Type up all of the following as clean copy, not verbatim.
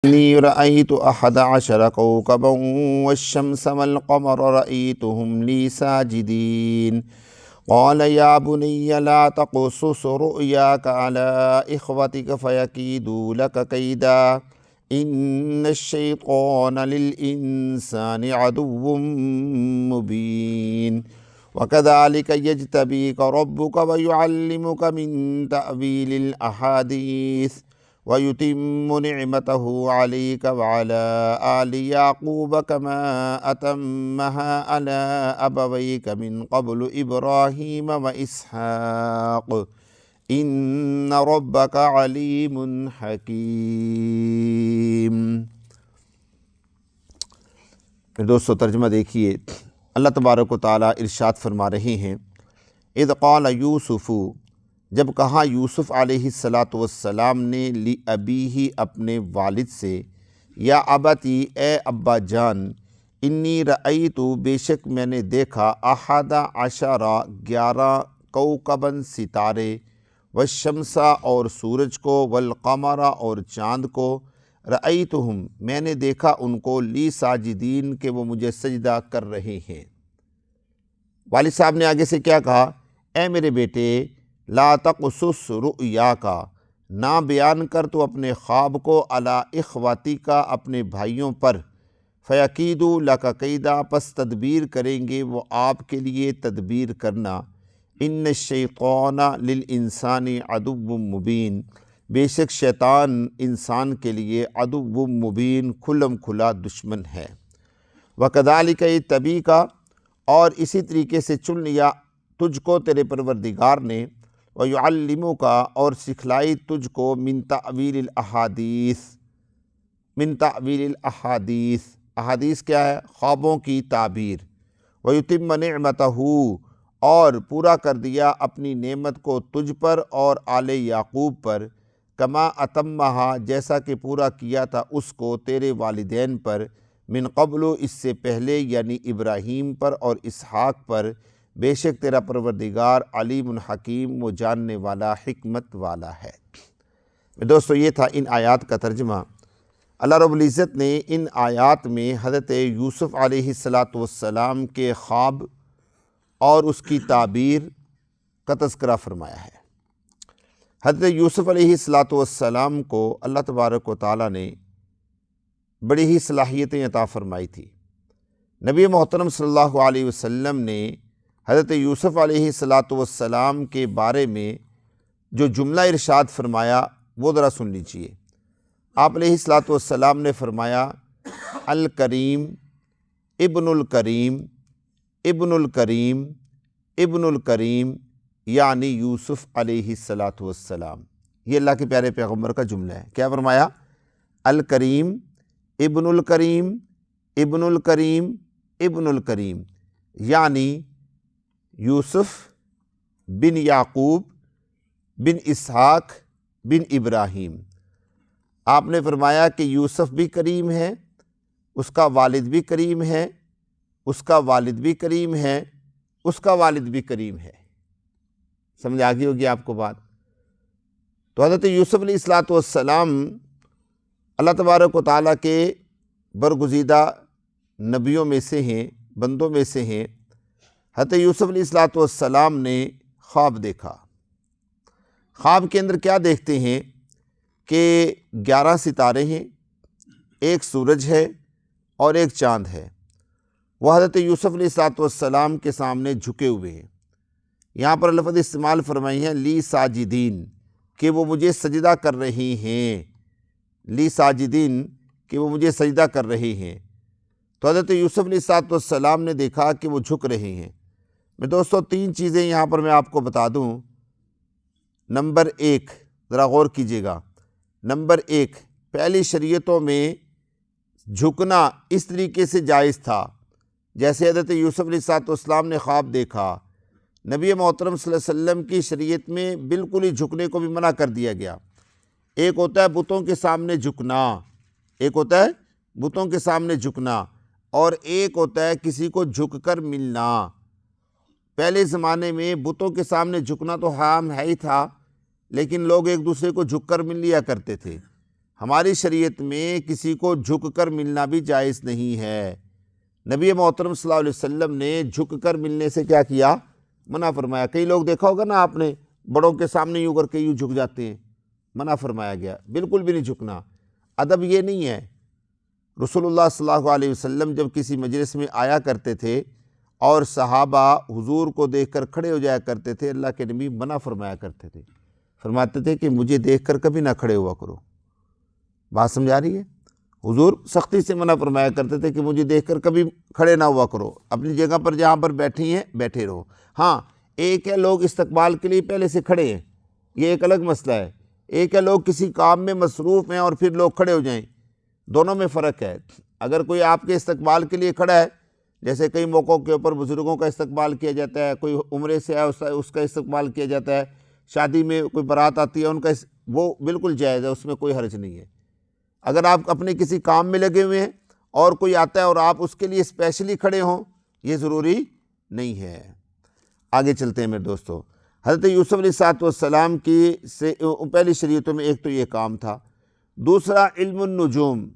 إني رأيت 11 كوكبا والشمس والقمر رأيتهم لي ساجدين قال يا بني لا تقصص رؤياك على إخوتك فيكيدوا لك كيدا إن الشيطان للإنسان عدو مبين وكذلك يجتبيك ربك ويعلمك من تأويل الأحاديث ويتم نعمته عليك وعلى آل يعقوب كما أتمها على أبويك من قبل إبراهيم وإسحاق إن ربك عليم حكيم۔ میرے دوستو ترجمہ دیکھیے، اللہ تبارک و تعالیٰ ارشاد فرما رہے ہیں، اذ قال یوسف، جب کہا یوسف علیہ السلام نے لِأَبِيهِ اپنے والد سے، یا ابتی اے ابا جان، انی رأیت بے شک میں نے دیکھا 11 کوکباً ستارے، والشمس اور سورج کو، والقمر اور چاند کو، رأیتہم میں نے دیکھا ان کو، لی ساجدین کہ وہ مجھے سجدہ کر رہے ہیں۔ والد صاحب نے آگے سے کیا کہا؟ اے میرے بیٹے، لا تقصص رؤیاکا، نہ بیان کر تو اپنے خواب کو، علی اخواتی کا اپنے بھائیوں پر، فیکیدوا لک کیدا پس تدبیر کریں گے وہ آپ کے لیے تدبیر کرنا، ان الشیطان للانسان عدو مبین، بے شک شیطان انسان کے لیے عدو مبین کھلم کھلا دشمن ہے۔ وکذالک یجتبیک، اور اسی طریقے سے چن لیا تجھ کو تیرے پروردگار نے، وَيُعَلِّمُكَ اور سکھلائی تجھ کو، من تأویل الاحادیث، احادیث کیا ہے؟ خوابوں کی تعبیر۔ وَيُتِمَّ نِعْمَتَهُ اور پورا کر دیا اپنی نعمت کو تجھ پر اور آل یعقوب پر، کما اتمہا جیسا کہ پورا کیا تھا اس کو تیرے والدین پر، من قبل اس سے پہلے یعنی ابراہیم پر اور اسحاق پر، بے شک تیرا پروردگار علیم حکیم وہ جاننے والا حکمت والا ہے۔ دوستو یہ تھا ان آیات کا ترجمہ۔ اللہ رب العزت نے ان آیات میں حضرت یوسف علیہ السلام کے خواب اور اس کی تعبیر کا تذکرہ فرمایا ہے۔ حضرت یوسف علیہ السلام کو اللہ تبارک و تعالیٰ نے بڑی ہی صلاحیتیں عطا فرمائی تھی۔ نبی محترم صلی اللہ علیہ وسلم نے حضرت یوسف علیہ السلام کے بارے میں جو جملہ ارشاد فرمایا وہ ذرا سن لیجئے۔ آپ علیہ السلام نے فرمایا، الکریم ابن الکریم ابن الکریم ابن الکریم، یعنی یوسف علیہ السلام۔ یہ اللہ کے پیارے پیغمبر کا جملہ ہے۔ کیا فرمایا؟ الکریم ابن الکریم ابن الکریم ابن الکریم، یعنی یوسف بن یعقوب بن اسحاق بن ابراہیم۔ آپ نے فرمایا کہ یوسف بھی کریم ہے، اس کا والد بھی کریم ہے، اس کا والد بھی کریم ہے، اس کا والد بھی کریم ہے۔ سمجھ آ گئی ہوگی آپ کو بات؟ تو حضرت یوسف علیہ السلام اللہ تبارک و تعالیٰ کے برگزیدہ نبیوں میں سے ہیں، بندوں میں سے ہیں۔ حضرت یوسف علیہ السلام نے خواب دیکھا۔ خواب کے اندر کیا دیکھتے ہیں کہ 11 ستارے ہیں، ایک سورج ہے اور ایک چاند ہے۔ وہ حضرت یوسف علیہ السلام کے سامنے جھکے ہوئے ہیں۔ یہاں پر لفظ استعمال فرمائی ہے لی ساجدین، کہ وہ مجھے سجدہ کر رہے ہیں، لی ساجدین کہ وہ مجھے سجدہ کر رہے ہیں۔ تو حضرت یوسف علیہ السلام نے دیکھا کہ وہ جھک رہے ہیں۔ میں دوستو 3 چیزیں یہاں پر میں آپ کو بتا دوں۔ نمبر 1 ذرا غور کیجئے گا۔ نمبر 1، پہلی شریعتوں میں جھکنا اس طریقے سے جائز تھا جیسے حضرت یوسف علیہ السلام نے خواب دیکھا۔ نبی محترم صلی اللہ علیہ وسلم کی شریعت میں بالکل ہی جھکنے کو بھی منع کر دیا گیا۔ ایک ہوتا ہے بتوں کے سامنے جھکنا، ایک ہوتا ہے بتوں کے سامنے جھکنا، اور ایک ہوتا ہے کسی کو جھک کر ملنا۔ پہلے زمانے میں بتوں کے سامنے جھکنا تو حرام ہے ہی تھا، لیکن لوگ ایک دوسرے کو جھک کر مل لیا کرتے تھے۔ ہماری شریعت میں کسی کو جھک کر ملنا بھی جائز نہیں ہے۔ نبی محترم صلی اللہ علیہ وسلم نے جھک کر ملنے سے کیا کیا؟ منع فرمایا۔ کئی لوگ دیکھا ہوگا نا آپ نے، بڑوں کے سامنے یوں کر کے یوں جھک جاتے ہیں، منع فرمایا گیا، بالکل بھی نہیں جھکنا۔ ادب یہ نہیں ہے۔ رسول اللہ صلی اللہ علیہ وسلم جب کسی مجلس میں آیا کرتے تھے اور صحابہ حضور کو دیکھ کر کھڑے ہو جایا کرتے تھے، اللہ کے نبی منع فرمایا کرتے تھے، فرماتے تھے کہ مجھے دیکھ کر کبھی نہ کھڑے ہوا کرو۔ بات سمجھا رہی ہے؟ حضور سختی سے منع فرمایا کرتے تھے کہ مجھے دیکھ کر کبھی کھڑے نہ ہوا کرو، اپنی جگہ پر جہاں پر بیٹھی ہیں بیٹھے رہو۔ ہاں، ایک ہے لوگ استقبال کے لیے پہلے سے کھڑے ہیں، یہ ایک الگ مسئلہ ہے۔ ایک ہے لوگ کسی کام میں مصروف ہیں اور پھر لوگ کھڑے ہو جائیں، دونوں میں فرق ہے۔ اگر کوئی آپ کے استقبال کے لیے کھڑا ہے، جیسے کئی موقعوں کے اوپر بزرگوں کا استقبال کیا جاتا ہے، کوئی عمرے سے آیا اس کا استقبال کیا جاتا ہے، شادی میں کوئی بارات آتی ہے ان کا، وہ بالکل جائز ہے، اس میں کوئی حرج نہیں ہے۔ اگر آپ اپنے کسی کام میں لگے ہوئے ہیں اور کوئی آتا ہے اور آپ اس کے لیے اسپیشلی کھڑے ہوں، یہ ضروری نہیں ہے۔ آگے چلتے ہیں میرے دوستو۔ حضرت یوسف علیہ السلام کی سے پہلی شریعتوں میں ایک تو یہ کام تھا، دوسرا علم النجوم۔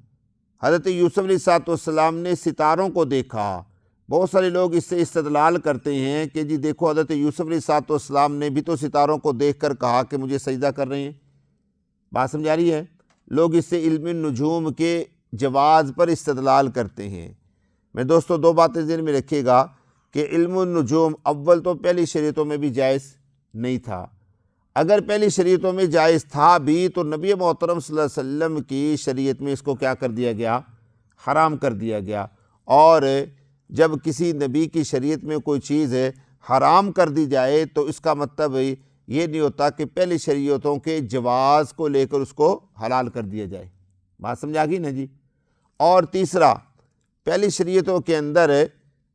حضرت یوسف علیہ السلام نے ستاروں کو دیکھا۔ بہت سارے لوگ اس سے استدلال کرتے ہیں کہ جی دیکھو حضرت یوسف علیہ السلام نے بھی تو ستاروں کو دیکھ کر کہا کہ مجھے سجدہ کر رہے ہیں۔ بات سمجھا رہی ہے؟ لوگ اس سے علم النجوم کے جواز پر استدلال کرتے ہیں۔ میں دوستو دو باتیں ذہن میں رکھیے گا کہ علم النجوم اول تو پہلی شریعتوں میں بھی جائز نہیں تھا۔ اگر پہلی شریعتوں میں جائز تھا بھی تو نبی محترم صلی اللہ علیہ وسلم کی شریعت میں اس کو کیا کر دیا گیا؟ حرام کر دیا گیا۔ اور جب کسی نبی کی شریعت میں کوئی چیز حرام کر دی جائے تو اس کا مطلب یہ نہیں ہوتا کہ پہلی شریعتوں کے جواز کو لے کر اس کو حلال کر دیا جائے۔ بات سمجھا گئی نا جی؟ اور تیسرا، پہلی شریعتوں کے اندر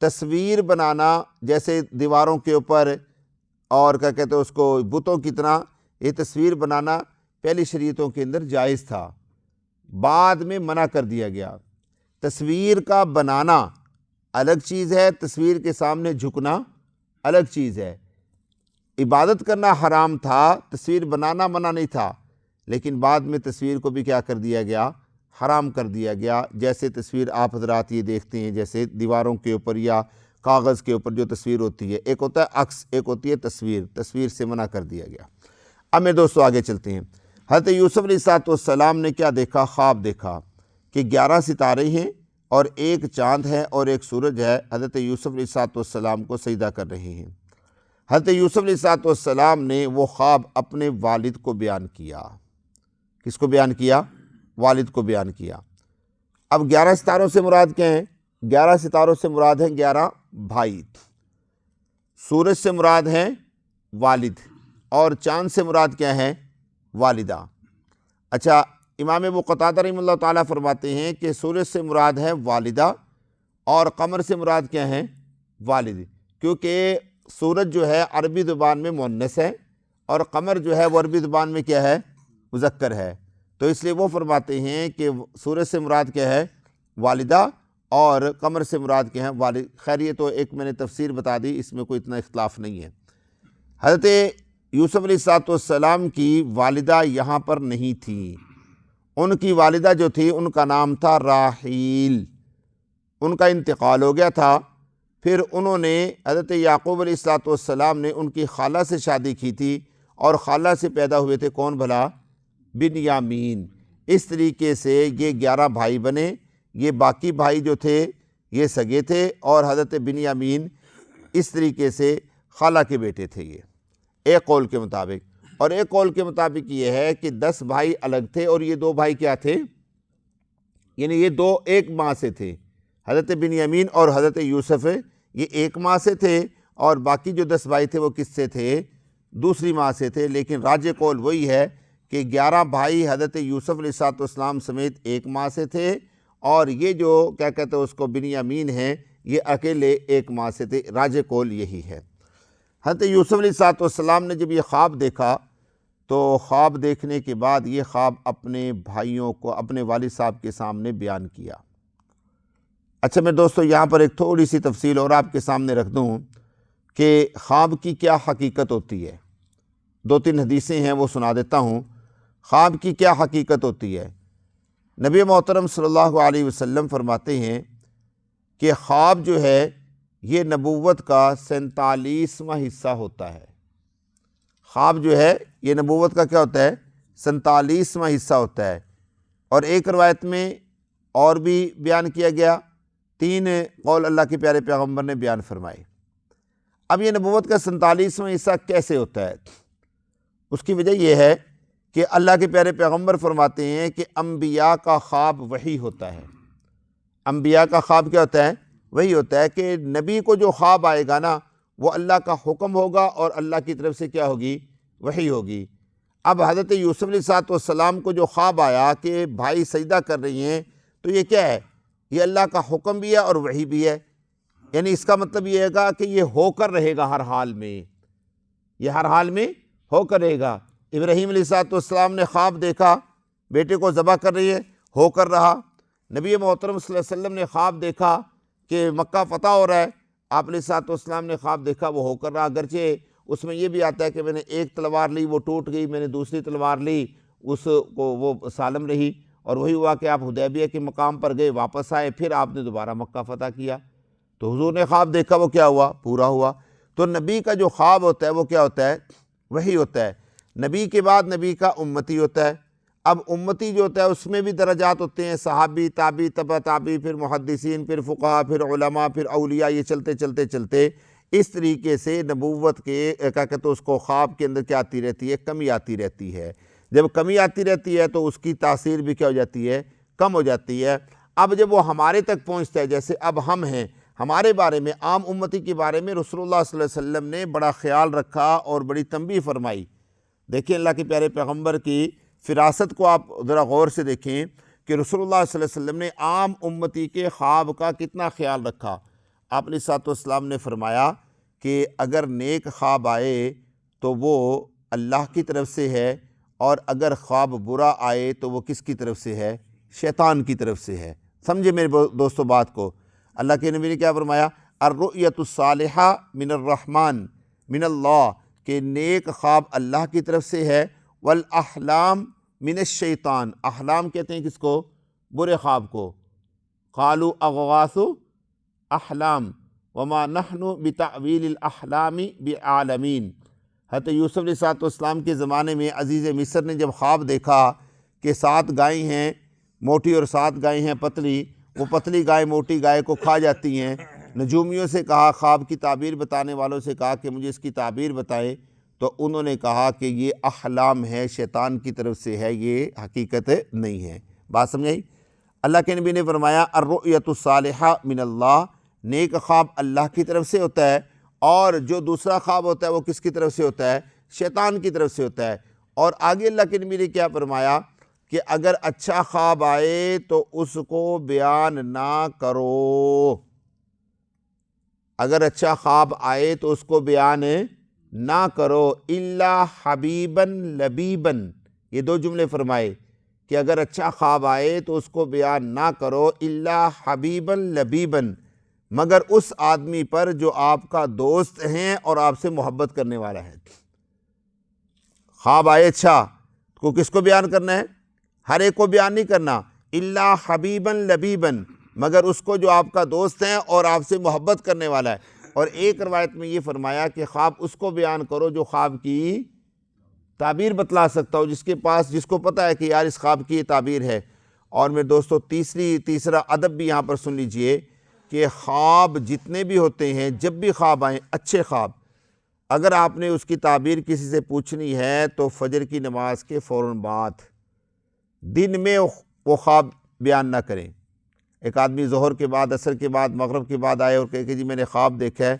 تصویر بنانا، جیسے دیواروں کے اوپر اور کیا کہتے ہیں اس کو بتوں کی طرح یہ تصویر بنانا پہلی شریعتوں کے اندر جائز تھا، بعد میں منع کر دیا گیا۔ تصویر کا بنانا الگ چیز ہے، تصویر کے سامنے جھکنا الگ چیز ہے۔ عبادت کرنا حرام تھا، تصویر بنانا منع نہیں تھا، لیکن بعد میں تصویر کو بھی کیا کر دیا گیا؟ حرام کر دیا گیا۔ جیسے تصویر آپ حضرات یہ دیکھتے ہیں، جیسے دیواروں کے اوپر یا کاغذ کے اوپر جو تصویر ہوتی ہے، ایک ہوتا ہے عکس، ایک ہوتی ہے تصویر، تصویر سے منع کر دیا گیا۔ اب میں دوستو آگے چلتے ہیں۔ حضرت یوسف علیہ السلام نے کیا دیکھا؟ خواب دیکھا کہ 11 ستارے ہیں اور ایک چاند ہے اور ایک سورج ہے، حضرت یوسف علیہ السلام کو سجدہ کر رہے ہیں۔ حضرت یوسف علیہ السلام نے وہ خواب اپنے والد کو بیان کیا۔ کس کو بیان کیا؟ والد کو بیان کیا۔ اب 11 ستاروں سے مراد کیا ہیں؟ 11 ستاروں سے مراد ہیں 11 بھائی، سورج سے مراد ہیں والد، اور چاند سے مراد کیا ہے؟ والدہ۔ اچھا، امام ابو قتادہ رحمہ اللہ تعالیٰ فرماتے ہیں کہ سورج سے مراد ہے والدہ اور قمر سے مراد کیا ہے؟ والد، کیونکہ سورج جو ہے عربی زبان میں مؤنث ہے اور قمر جو ہے وہ عربی زبان میں کیا ہے؟ مذکر ہے، تو اس لیے وہ فرماتے ہیں کہ سورج سے مراد کیا ہے؟ والدہ، اور قمر سے مراد کیا ہے؟ والد۔ خیر یہ تو ایک میں نے تفسیر بتا دی، اس میں کوئی اتنا اختلاف نہیں ہے۔ حضرت یوسف علیہ السلام کی والدہ یہاں پر نہیں تھی، ان کی والدہ جو تھی ان کا نام تھا راحیل، ان کا انتقال ہو گیا تھا۔ پھر انہوں نے حضرت یعقوب علیہ السلام نے ان کی خالہ سے شادی کی تھی، اور خالہ سے پیدا ہوئے تھے کون بھلا؟ بنیامین۔ اس طریقے سے یہ 11 بھائی بنے۔ یہ باقی بھائی جو تھے یہ سگے تھے، اور حضرت بنیامین اس طریقے سے خالہ کے بیٹے تھے، یہ ایک قول کے مطابق۔ اور ایک قول کے مطابق یہ ہے کہ 10 بھائی الگ تھے اور یہ 2 بھائی کیا تھے؟ یعنی یہ 2 ایک ماں سے تھے، حضرت بنیامین اور حضرت یوسف یہ ایک ماں سے تھے، اور باقی جو 10 بھائی تھے وہ کس سے تھے؟ دوسری ماں سے تھے۔ لیکن راجح قول وہی ہے کہ 11 بھائی حضرت یوسف علیہ السلام سمیت ایک ماں سے تھے، اور یہ جو کیا کہتے ہیں اس کو بنیامین ہیں، یہ اکیلے ایک ماں سے تھے۔ راجح قول یہی ہے۔ حضرت یوسف علیہ السلام نے جب یہ خواب دیکھا تو خواب دیکھنے کے بعد یہ خواب اپنے بھائیوں کو اپنے والد صاحب کے سامنے بیان کیا۔ اچھا میں دوستو یہاں پر ایک تھوڑی سی تفصیل اور آپ کے سامنے رکھ دوں کہ خواب کی کیا حقیقت ہوتی ہے۔ 2-3 حدیثیں ہیں وہ سنا دیتا ہوں۔ خواب کی کیا حقیقت ہوتی ہے؟ نبی محترم صلی اللہ علیہ وسلم فرماتے ہیں کہ خواب جو ہے یہ نبوت کا 47واں حصہ ہوتا ہے۔ خواب جو ہے یہ نبوت کا کیا ہوتا ہے؟ 47واں حصہ ہوتا ہے۔ اور ایک روایت میں اور بھی بیان کیا گیا، 3 قول اللہ کے پیارے پیغمبر نے بیان فرمائے۔ اب یہ نبوت کا 47واں حصہ کیسے ہوتا ہے؟ اس کی وجہ یہ ہے کہ اللہ کے پیارے پیغمبر فرماتے ہیں کہ انبیاء کا خواب وحی ہوتا ہے۔ انبیاء کا خواب کیا ہوتا ہے؟ وہی ہوتا ہے کہ نبی کو جو خواب آئے گا نا وہ اللہ کا حکم ہوگا اور اللہ کی طرف سے کیا ہوگی؟ وحی ہوگی۔ اب حضرت یوسف علیہ السلام کو جو خواب آیا کہ بھائی سجدہ کر رہی ہیں، تو یہ کیا ہے؟ یہ اللہ کا حکم بھی ہے اور وحی بھی ہے۔ یعنی اس کا مطلب یہ ہے کہ یہ ہو کر رہے گا ہر حال میں، یہ ہر حال میں ہو کر رہے گا۔ ابراہیم علیہ السلام نے خواب دیکھا بیٹے کو ذبح کر رہی ہے، ہو کر رہا۔ نبی محترم صلی اللہ علیہ وسلم نے خواب دیکھا کہ مکہ فتح ہو رہا ہے، آپ علیہ السلام نے خواب دیکھا، وہ ہو کر رہا۔ اگرچہ اس میں یہ بھی آتا ہے کہ میں نے ایک تلوار لی وہ ٹوٹ گئی، میں نے دوسری تلوار لی اس کو وہ سالم رہی، اور وہی ہوا کہ آپ حدیبیہ کے مقام پر گئے، واپس آئے، پھر آپ نے دوبارہ مکہ فتح کیا۔ تو حضور نے خواب دیکھا، وہ کیا ہوا؟ پورا ہوا۔ تو نبی کا جو خواب ہوتا ہے وہ کیا ہوتا ہے؟ وہی ہوتا ہے۔ نبی کے بعد نبی کا امتی ہوتا ہے۔ اب امتی جو ہوتا ہے اس میں بھی درجات ہوتے ہیں، صحابی، تابعی، تبع تابعی، پھر محدثین، پھر فقہا، پھر علماء، پھر اولیاء، یہ چلتے چلتے چلتے اس طریقے سے نبوت کے کیا کہتے ہیں اس کو خواب کے اندر کیا آتی رہتی ہے؟ کمی آتی رہتی ہے۔ جب کمی آتی رہتی ہے تو اس کی تاثیر بھی کیا ہو جاتی ہے؟ کم ہو جاتی ہے۔ اب جب وہ ہمارے تک پہنچتا ہے، جیسے اب ہم ہیں، ہمارے بارے میں، عام امتی کے بارے میں رسول اللہ صلی اللہ علیہ وسلم نے بڑا خیال رکھا اور بڑی تنبیہ فرمائی۔ دیکھیں اللہ کے پیارے پیغمبر کی فراست کو آپ ذرا غور سے دیکھیں کہ رسول اللہ صلی اللہ علیہ وسلم نے عام امتی کے خواب کا کتنا خیال رکھا۔ آپ علیہ السلام نے فرمایا کہ اگر نیک خواب آئے تو وہ اللہ کی طرف سے ہے، اور اگر خواب برا آئے تو وہ کس کی طرف سے ہے؟ شیطان کی طرف سے ہے۔ سمجھے میرے دوستو بات کو؟ اللہ کے نبی نے کیا فرمایا؟ الرؤیۃ الصالحہ من الرحمن من اللہ، کہ نیک خواب اللہ کی طرف سے ہے، والاحلام من الشیطان، احلام کہتے ہیں کس کو؟ برے خواب کو۔ قالوا اغواث احلام وما نحن بتعویل الاحلام بعالمین۔ حضرت یوسف علیہ السلام کے زمانے میں عزیز مصر نے جب خواب دیکھا کہ 7 گائیں ہیں موٹی اور 7 گائیں ہیں پتلی، وہ پتلی گائے موٹی گائے کو کھا جاتی ہیں، نجومیوں سے کہا، خواب کی تعبیر بتانے والوں سے کہا کہ مجھے اس کی تعبیر بتائیں، تو انہوں نے کہا کہ یہ احلام ہے، شیطان کی طرف سے ہے، یہ حقیقت نہیں ہے۔ بات سمجھائی؟ اللہ کے نبی نے فرمایا الرؤیۃ الصالحہ من اللہ، نیک خواب اللہ کی طرف سے ہوتا ہے، اور جو دوسرا خواب ہوتا ہے وہ کس کی طرف سے ہوتا ہے؟ شیطان کی طرف سے ہوتا ہے۔ اور آگے اللہ کے نبی نے کیا فرمایا کہ اگر اچھا خواب آئے تو اس کو بیان نہ کرو، اگر اچھا خواب آئے تو اس کو بیان نہ کرو، الا حبیبا لبیبا، یہ 2 جملے فرمائے کہ اگر اچھا خواب آئے تو اس کو بیان نہ کرو، الا حبیبا لبیبا، مگر اس آدمی پر جو آپ کا دوست ہیں اور آپ سے محبت کرنے والا ہے۔ خواب آئے اچھا تو کس کو بیان کرنا ہے؟ ہر ایک کو بیان نہیں کرنا، الا حبیبا لبیبا، مگر اس کو جو آپ کا دوست ہیں اور آپ سے محبت کرنے والا ہے۔ اور ایک روایت میں یہ فرمایا کہ خواب اس کو بیان کرو جو خواب کی تعبیر بتلا سکتا ہو، جس کو پتہ ہے کہ یار اس خواب کی یہ تعبیر ہے۔ اور میرے دوستو تیسرا ادب بھی یہاں پر سن لیجئے کہ خواب جتنے بھی ہوتے ہیں، جب بھی خواب آئیں اچھے خواب، اگر آپ نے اس کی تعبیر کسی سے پوچھنی ہے تو فجر کی نماز کے فوراً بعد، دن میں وہ خواب بیان نہ کریں۔ ایک آدمی ظہر کے بعد، عصر کے بعد، مغرب کے بعد آئے اور کہے کہ جی میں نے خواب دیکھا ہے،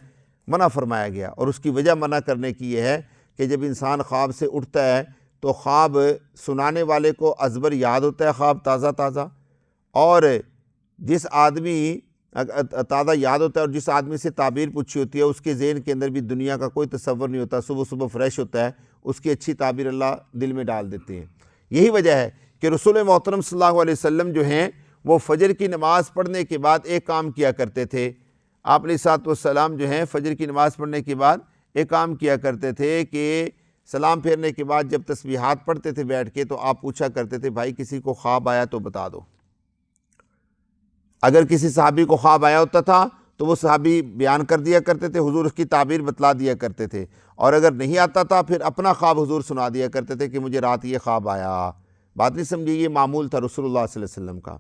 منع فرمایا گیا۔ اور اس کی وجہ منع کرنے کی یہ ہے کہ جب انسان خواب سے اٹھتا ہے تو خواب سنانے والے کو ازبر یاد ہوتا ہے، خواب تازہ تازہ، اور جس آدمی تازہ یاد ہوتا ہے اور جس آدمی سے تعبیر پوچھی ہوتی ہے اس کے ذہن کے اندر بھی دنیا کا کوئی تصور نہیں ہوتا، صبح صبح فریش ہوتا ہے، اس کی اچھی تعبیر اللہ دل میں ڈال دیتے ہیں۔ یہی وجہ ہے کہ رسول محترم صلی اللہ علیہ وسلم جو ہیں وہ فجر کی نماز پڑھنے کے بعد ایک کام کیا کرتے تھے۔ آپ علیہ السلام جو ہیں فجر کی نماز پڑھنے کے بعد ایک کام کیا کرتے تھے کہ سلام پھیرنے کے بعد جب تسبیحات پڑھتے تھے بیٹھ کے تو آپ پوچھا کرتے تھے بھائی کسی کو خواب آیا تو بتا دو۔ اگر کسی صحابی کو خواب آیا ہوتا تھا تو وہ صحابی بیان کر دیا کرتے تھے، حضور اس کی تعبیر بتلا دیا کرتے تھے، اور اگر نہیں آتا تھا پھر اپنا خواب حضور سنا دیا کرتے تھے کہ مجھے رات یہ خواب آیا۔ بات نہیں سمجھی؟ یہ معمول تھا رسول اللہ صلی اللہ علیہ وسلم کا۔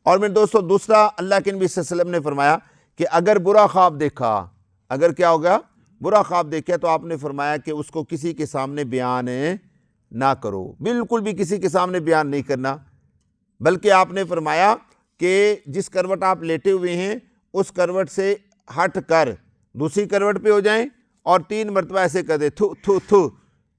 اور میرے دوستو دوسرا، اللہ کے نبی صلی اللہ علیہ وسلم نے فرمایا کہ اگر برا خواب دیکھا، اگر کیا ہوگا؟ برا خواب دیکھا تو آپ نے فرمایا کہ اس کو کسی کے سامنے بیان نہ کرو، بالکل بھی کسی کے سامنے بیان نہیں کرنا، بلکہ آپ نے فرمایا کہ جس کروٹ آپ لیٹے ہوئے ہیں اس کروٹ سے ہٹ کر دوسری کروٹ پہ ہو جائیں اور 3 مرتبہ ایسے کر دیں، تھو تھو تھو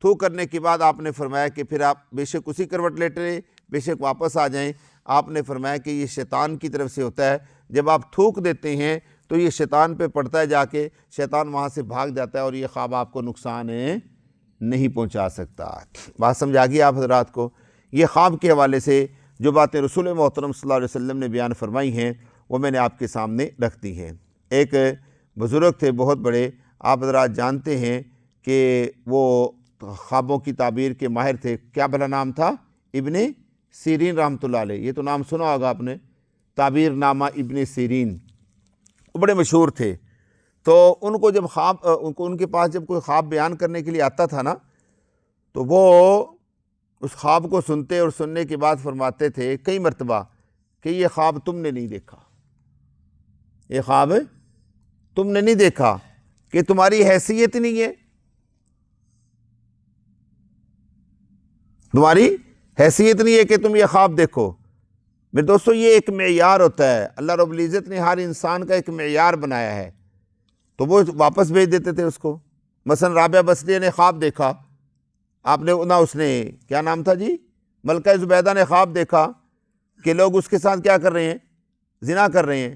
تھو کرنے کے بعد آپ نے فرمایا کہ پھر آپ بے شک اسی کروٹ لیٹے رہیں، بے شک واپس آ جائیں۔ آپ نے فرمایا کہ یہ شیطان کی طرف سے ہوتا ہے، جب آپ تھوک دیتے ہیں تو یہ شیطان پہ پڑتا ہے، جا کے شیطان وہاں سے بھاگ جاتا ہے اور یہ خواب آپ کو نقصان نہیں پہنچا سکتا۔ بات سمجھ آ گئی آپ حضرات کو؟ یہ خواب کے حوالے سے جو باتیں رسول محترم صلی اللہ علیہ وسلم نے بیان فرمائی ہیں وہ میں نے آپ کے سامنے رکھ دی ہیں۔ ایک بزرگ تھے بہت بڑے، آپ حضرات جانتے ہیں کہ وہ خوابوں کی تعبیر کے ماہر تھے۔ کیا بھلا نام تھا؟ ابن سیرین رحمۃ اللہ علیہ۔ یہ تو نام سنا ہوگا آپ نے، تعبیر نامہ ابن سیرین، وہ بڑے مشہور تھے۔ تو ان کو جب ان کے پاس جب کوئی خواب بیان کرنے کے لیے آتا تھا نا تو وہ اس خواب کو سنتے اور سننے کے بعد فرماتے تھے کئی مرتبہ کہ یہ خواب تم نے نہیں دیکھا، یہ خواب تم نے نہیں دیکھا، کہ تمہاری حیثیت نہیں ہے، تمہاری حیثیت نہیں ہے کہ تم یہ خواب دیکھو۔ میرے دوستو یہ ایک معیار ہوتا ہے، اللہ رب العزت نے ہر انسان کا ایک معیار بنایا ہے، تو وہ واپس بھیج دیتے تھے اس کو۔ مثلا رابعہ بصریہ نے خواب دیکھا، آپ نے نہ، اس نے کیا نام تھا جی، ملکہ زبیدہ نے خواب دیکھا کہ لوگ اس کے ساتھ کیا کر رہے ہیں؟ زنا کر رہے ہیں۔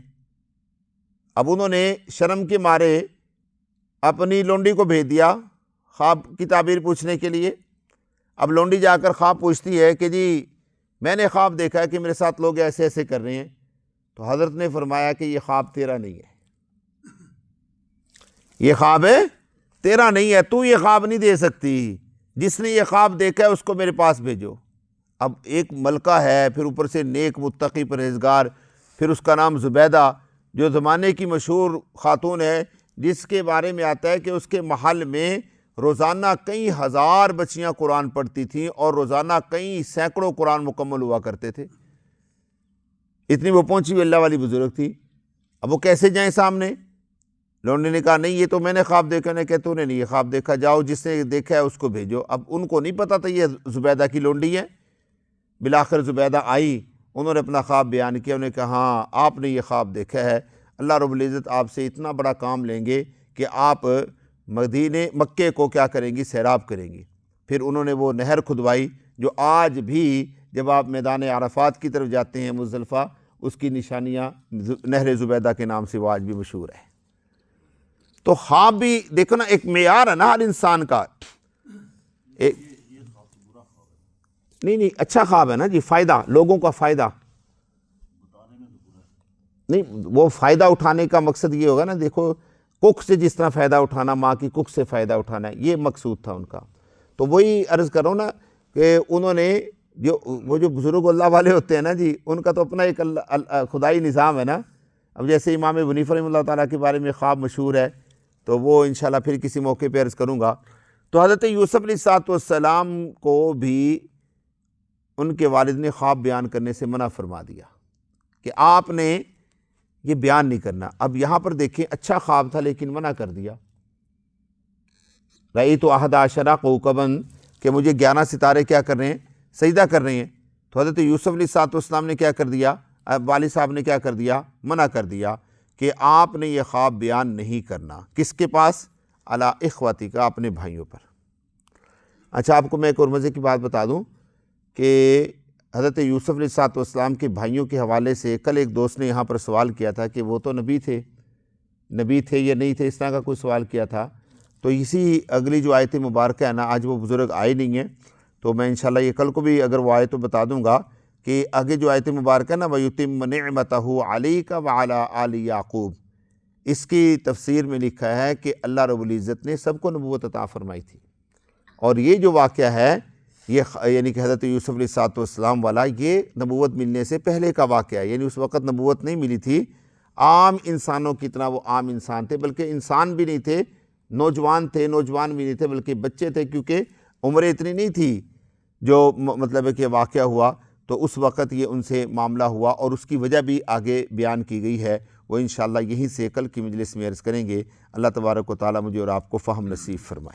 اب انہوں نے شرم کے مارے اپنی لونڈی کو بھیج دیا خواب کی تعبیر پوچھنے کے لیے۔ اب لونڈی جا کر خواب پوچھتی ہے کہ جی میں نے خواب دیکھا ہے کہ میرے ساتھ لوگ ایسے ایسے کر رہے ہیں۔ تو حضرت نے فرمایا کہ یہ خواب تیرا نہیں ہے، یہ خواب تیرا نہیں ہے، تو یہ خواب نہیں دے سکتی، جس نے یہ خواب دیکھا ہے اس کو میرے پاس بھیجو۔ اب ایک ملکہ ہے، پھر اوپر سے نیک متقی پرہیزگار، پھر اس کا نام زبیدہ، جو زمانے کی مشہور خاتون ہے، جس کے بارے میں آتا ہے کہ اس کے محل میں روزانہ کئی ہزار بچیاں قرآن پڑھتی تھیں اور روزانہ کئی سینکڑوں قرآن مکمل ہوا کرتے تھے، اتنی وہ پہنچی ہوئی اللہ والی بزرگ تھی۔ اب وہ کیسے جائیں سامنے؟ لونڈی نے کہا نہیں یہ تو میں نے خواب دیکھا۔ نے کہا تو نے نہیں یہ خواب دیکھا، جاؤ جس نے دیکھا ہے اس کو بھیجو۔ اب ان کو نہیں پتا تھا یہ زبیدہ کی لونڈی ہے۔ بالآخر زبیدہ آئی، انہوں نے اپنا خواب بیان کیا، انہوں نے کہا ہاں آپ نے یہ خواب دیکھا ہے، اللہ رب العزت آپ سے اتنا بڑا کام لیں گے کہ آپ مکے کو کیا کریں گی؟ سیراب کریں گی۔ پھر انہوں نے وہ نہر کھدوائی جو آج بھی جب آپ میدان عرفات کی طرف جاتے ہیں مزدلفہ، اس کی نشانیاں نہر زبیدہ کے نام سے وہ آج بھی مشہور ہے۔ تو خواب بھی دیکھو نا، ایک معیار ہے نا ہر انسان کا۔ نہیں اچھا خواب ہے نا جی، فائدہ، لوگوں کا فائدہ نہیں، وہ فائدہ اٹھانے کا مقصد یہ ہوگا نا، دیکھو کک سے جس طرح فائدہ اٹھانا، ماں کی کک سے فائدہ اٹھانا ہے، یہ مقصود تھا ان کا۔ تو وہی عرض کرو نا کہ انہوں نے وہ جو بزرگ اللہ والے ہوتے ہیں نا جی، ان کا تو اپنا ایک خدائی نظام ہے نا۔ اب جیسے امام ابو حنیفہ رحمہ اللہ تعالیٰ کے بارے میں خواب مشہور ہے، تو وہ انشاءاللہ پھر کسی موقع پہ عرض کروں گا۔ تو حضرت یوسف علیہ السلام کو بھی ان کے والد نے خواب بیان کرنے سے منع فرما دیا کہ آپ نے یہ بیان نہیں کرنا۔ اب یہاں پر دیکھیں اچھا خواب تھا لیکن منع کر دیا۔ رأیت 11 کوكبا، کہ مجھے 11 ستارے کیا کر رہے ہیں؟ سجدہ کر رہے ہیں۔ تو حضرت یوسف علیہ السلام نے کیا کر دیا؟ والد صاحب نے کیا کر دیا؟ منع کر دیا کہ آپ نے یہ خواب بیان نہیں کرنا۔ کس کے پاس؟ علی اخوتی کا، اپنے بھائیوں پر۔ اچھا آپ کو میں ایک اور مزے کی بات بتا دوں کہ حضرت یوسف علیہ السلام کے بھائیوں کے حوالے سے کل ایک دوست نے یہاں پر سوال کیا تھا کہ وہ تو نبی تھے یا نہیں تھے، اس طرح کا کوئی سوال کیا تھا۔ تو اسی اگلی جو آیت مبارکہ ہے نا، آج وہ بزرگ آئے نہیں ہیں تو میں انشاءاللہ یہ کل کو بھی اگر وہ آئے تو بتا دوں گا کہ آگے جو آیت مبارکہ ہے نا، وَيُتِمَّ نِعْمَتَهُ عَلَيْكَ وَعَلَىٰ آلِ یعقوب، اس کی تفسیر میں لکھا ہے کہ اللہ رب العزت نے سب کو نبوت عطا فرمائی تھی، اور یہ جو واقعہ ہے یہ یعنی کہ حضرت یوسف علیہ السلام والا یہ نبوت ملنے سے پہلے کا واقعہ ہے، یعنی اس وقت نبوت نہیں ملی تھی، عام انسانوں کی طرح وہ عام انسان تھے، بلکہ انسان بھی نہیں تھے، نوجوان تھے، نوجوان بھی نہیں تھے بلکہ بچے تھے، کیونکہ عمریں اتنی نہیں تھی جو مطلب ہے کہ واقعہ ہوا، تو اس وقت یہ ان سے معاملہ ہوا اور اس کی وجہ بھی آگے بیان کی گئی ہے، وہ انشاءاللہ یہیں سے کل کی مجلس میں عرض کریں گے۔ اللہ تبارک و تعالی مجھے اور آپ کو فہم نصیب فرمائے۔